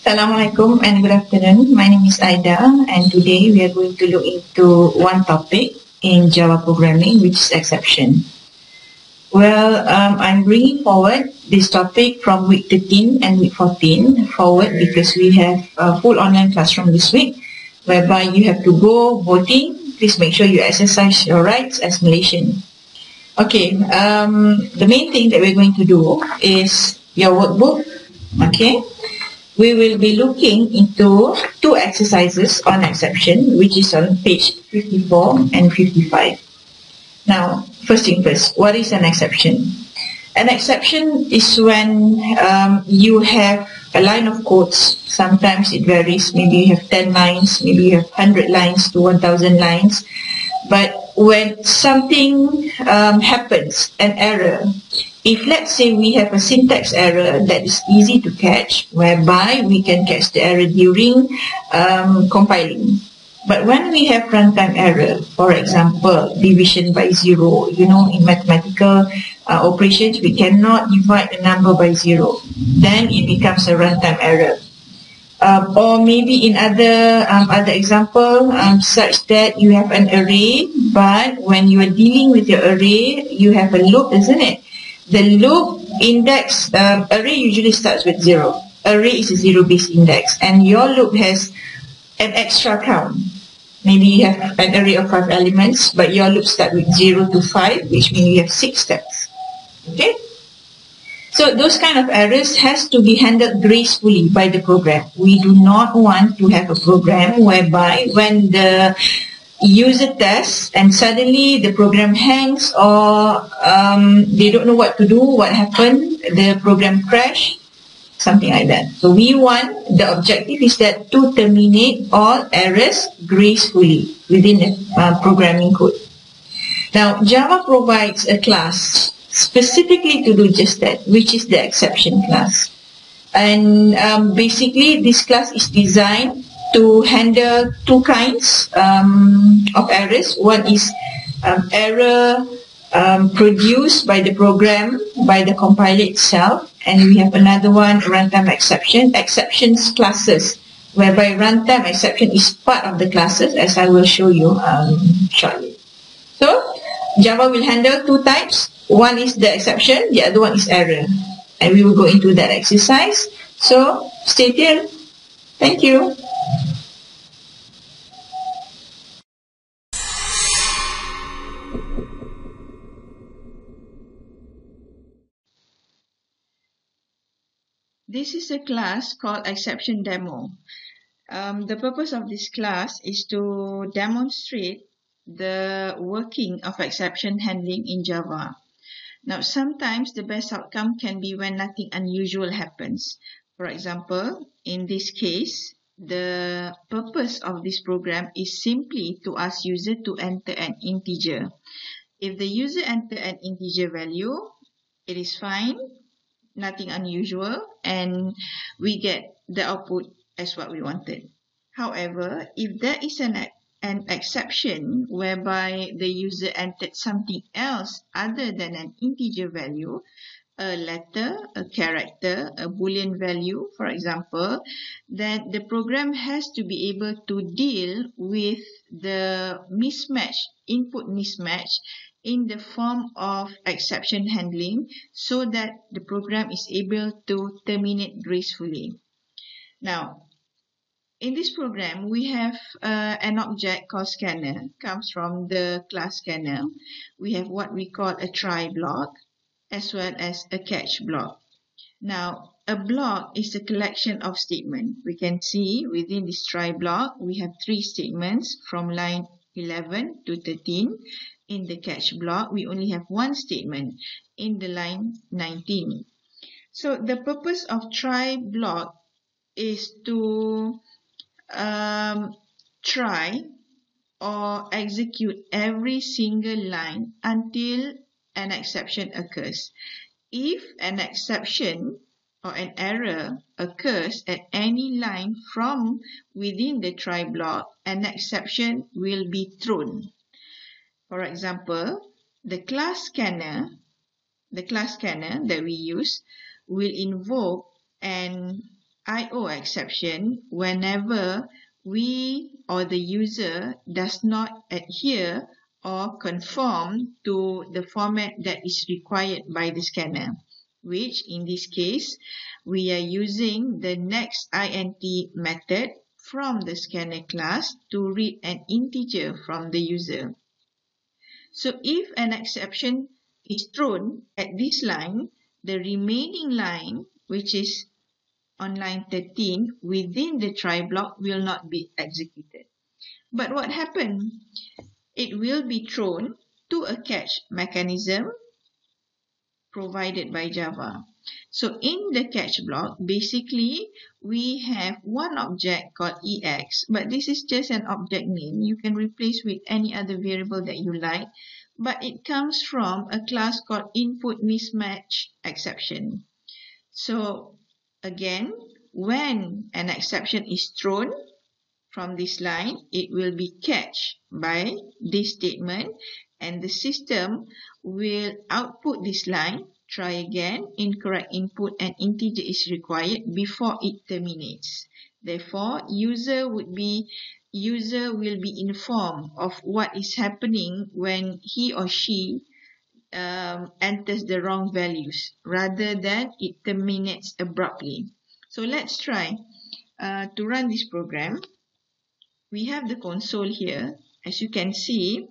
Assalamualaikum and good afternoon. My name is Aida and today we are going to look into one topic in Java programming, which is exception. Well, I'm bringing forward this topic from week 13 and week 14 forward because we have a full online classroom this week whereby you have to go voting. Please make sure you exercise your rights as Malaysian. Okay, the main thing that we're going to do is your workbook. Okay. We will be looking into two exercises on exception, which is on page 54 and 55. Now, first thing first, what is an exception? An exception is when you have a line of codes. Sometimes it varies. Maybe you have 10 lines, maybe you have 100 lines to 1,000 lines. But when something happens, an error, if let's say we have a syntax error that is easy to catch, whereby we can catch the error during compiling. But when we have runtime error, for example, division by zero, in mathematical operations, we cannot divide a number by zero. Then it becomes a runtime error. Or maybe in other example, such that you have an array, but when you are dealing with your array, you have a loop, isn't it? The loop index, array usually starts with 0. Array is a 0-based index, and your loop has an extra count. Maybe you have an array of 5 elements, but your loop starts with 0 to 5, which means you have 6 steps. Okay? So those kind of errors has to be handled gracefully by the program. We do not want to have a program whereby when the user tests and suddenly the program hangs or they don't know what to do, what happened, the program crash, something like that. So we want, the objective is that to terminate all errors gracefully within the programming code. Now, Java provides a class specifically to do just that, which is the exception class. And basically this class is designed to handle two kinds of errors. One is error produced by the program, by the compiler itself, and we have another one, runtime exception, exceptions classes, whereby runtime exception is part of the classes, as I will show you shortly. So Java will handle two types. One is the exception, the other one is error, and we will go into that exercise. So stay tuned. Thank you. This is a class called Exception Demo. The purpose of this class is to demonstrate the working of exception handling in Java. Now, sometimes the best outcome can be when nothing unusual happens. For example, in this case, the purpose of this program is simply to ask user to enter an integer. If the user enter an integer value, it is fine, nothing unusual, and we get the output as what we wanted. However, if there is an exception whereby the user entered something else other than an integer value, a letter, a character, a boolean value, for example, then the program has to be able to deal with the mismatch, input mismatch, in the form of exception handling so that the program is able to terminate gracefully. Now, in this program, we have an object called scanner, comes from the class scanner. We have what we call a try block as well as a catch block. Now, a block is a collection of statements. We can see within this try block, we have 3 statements from line 11 to 13. In the catch block, we only have 1 statement in the line 19. So the purpose of try block is to try or execute every single line until an exception occurs. If an exception or an error occurs at any line from within the try block, an exception will be thrown. For example, the class scanner that we use will invoke an IO exception whenever we or the user does not adhere or conform to the format that is required by the scanner, which in this case, we are using the next int method from the scanner class to read an integer from the user. So if an exception is thrown at this line, the remaining line, which is on line 13 within the try block, will not be executed. But what happened? It will be thrown to a catch mechanism provided by Java. So in the catch block, basically we have one object called EX, but this is just an object name. You can replace with any other variable that you like, but it comes from a class called input mismatch exception. So again, when an exception is thrown from this line, it will be catched by this statement, and the system will output this line, try again, incorrect input, and integer is required before it terminates. Therefore, user will be informed of what is happening when he or she enters the wrong values, rather than it terminates abruptly. So let's try to run this program. We have the console here. As you can see,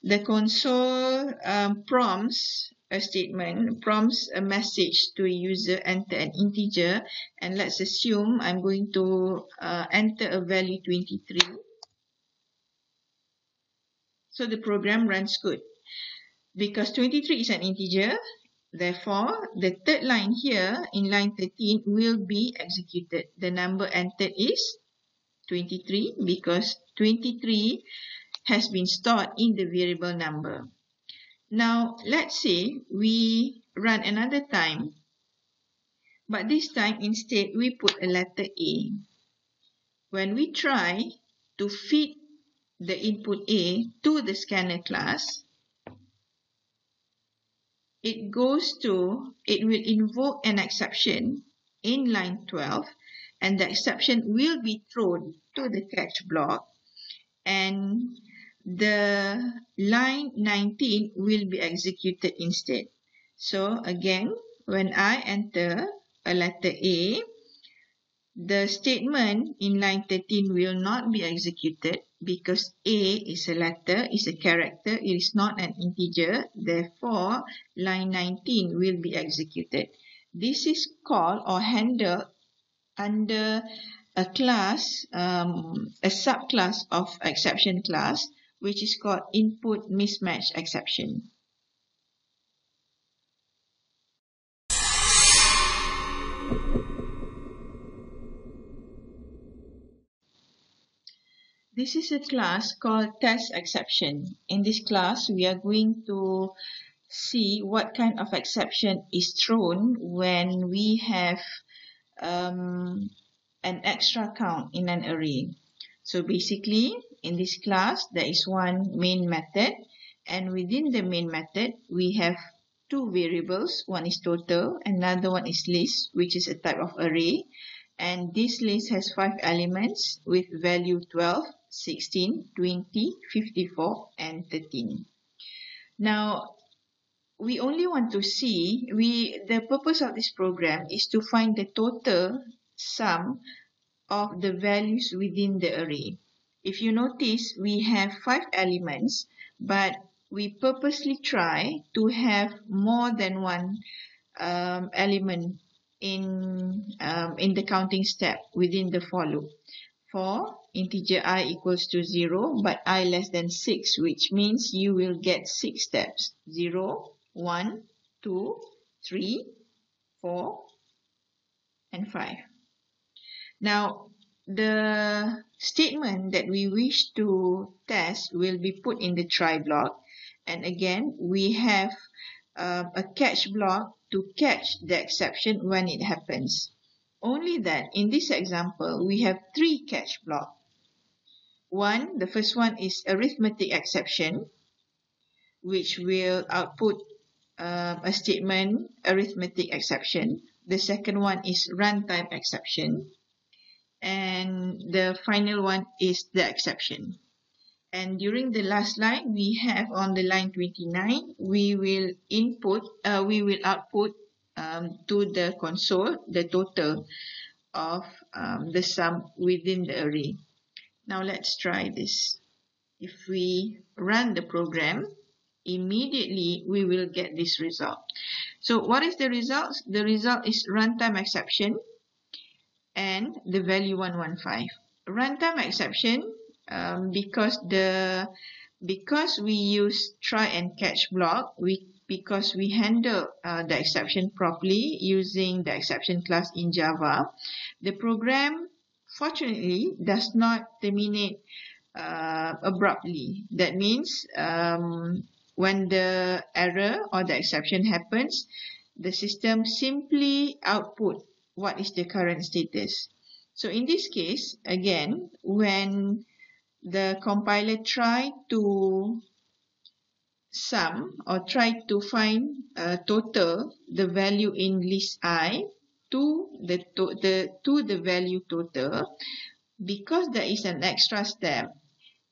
the console prompts a statement, prompts a message to a user, enter an integer, and let's assume I'm going to enter a value 23. So the program runs good. Because 23 is an integer, therefore, the third line here in line 13 will be executed. The number entered is 23 because 23 has been stored in the variable number. Now, let's say we run another time, but this time instead we put a letter A. When we try to feed the input A to the scanner class, it will invoke an exception in line 12, and the exception will be thrown to the catch block, and the line 19 will be executed instead. So again, when I enter a letter A, the statement in line 13 will not be executed because A is a letter, is a character, it is not an integer. Therefore, line 19 will be executed. This is called or handled under a class, a subclass of exception class, which is called input mismatch exception. This is a class called test exception. In this class, we are going to see what kind of exception is thrown when we have an extra count in an array. So basically, in this class, there is one main method, and within the main method, we have two variables. One is total, another one is list, which is a type of array. And this list has 5 elements with value 12, 16, 20, 54, and 13. Now, we only want to see, the purpose of this program is to find the total sum of the values within the array. If you notice, we have 5 elements, but we purposely try to have more than one element in the counting step within the for loop. For integer I equals to 0, but I less than 6, which means you will get 6 steps. 0, 1, 2, 3, 4, and 5. Now, the statement that we wish to test will be put in the try block. And again, we have a catch block to catch the exception when it happens. Only that in this example, we have 3 catch blocks. The first one is arithmetic exception, which will output a statement arithmetic exception. the second one is runtime exception, and the final one is the exception. And during the last line, we have on the line 29, we will output to the console the total of the sum within the array. Now let's try this. If we run the program, immediately we will get this result. So what is the result? The result is runtime exception and the value 115. Runtime exception, because we use try and catch block, because we handle the exception properly using the exception class in Java, the program fortunately does not terminate abruptly. That means when the error or the exception happens, the system simply output what is the current status. So in this case, again, when the compiler try to sum or try to find total the value in list I to the value total, because there is an extra step,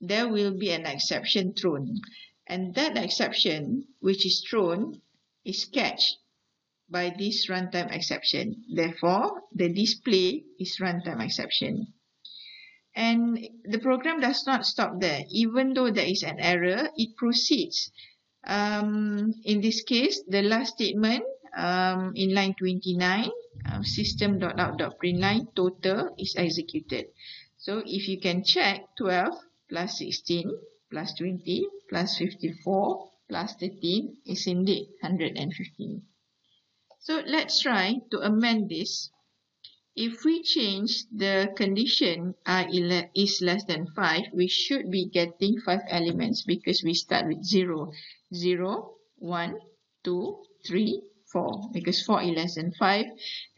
there will be an exception thrown, and that exception which is thrown is catched by this runtime exception. Therefore, the display is runtime exception. And the program does not stop there. Even though there is an error, it proceeds. In this case, the last statement in line 29, system.out.println total is executed. So if you can check, 12 plus 16 plus 20 plus 54 plus 13 is indeed 115. So let's try to amend this. If we change the condition I is less than 5, we should be getting 5 elements because we start with 0. 0, 1, 2, 3, 4, because 4 is less than 5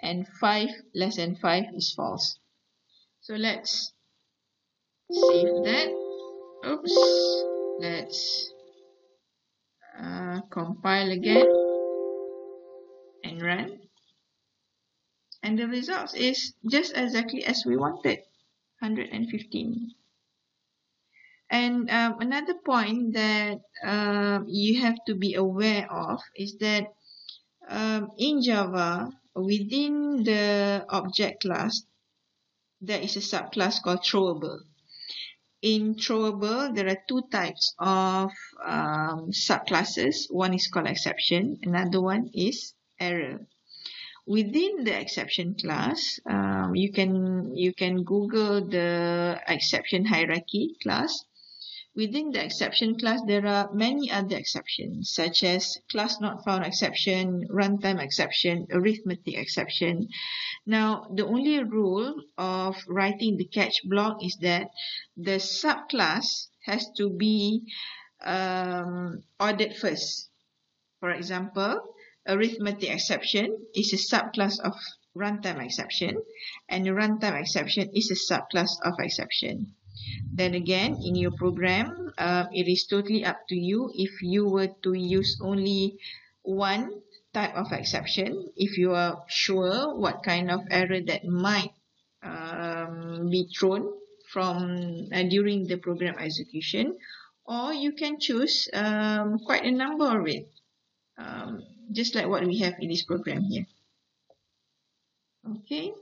and 5 less than 5 is false. So let's save that. Oops. Let's compile again and run. And the result is just exactly as we wanted, 115. And another point that you have to be aware of is that in Java, within the object class, there is a subclass called throwable. In throwable, there are two types of subclasses. One is called exception, another one is error. Within the exception class, you can Google the exception hierarchy class. Within the exception class, there are many other exceptions, such as class not found exception, runtime exception, arithmetic exception. Now, the only rule of writing the catch block is that the subclass has to be ordered first. For example, arithmetic exception is a subclass of runtime exception, and runtime exception is a subclass of exception. Then again, in your program, it is totally up to you if you were to use only one type of exception, if you are sure what kind of error that might be thrown from during the program execution, or you can choose quite a number of it, just like what we have in this program here. Okay.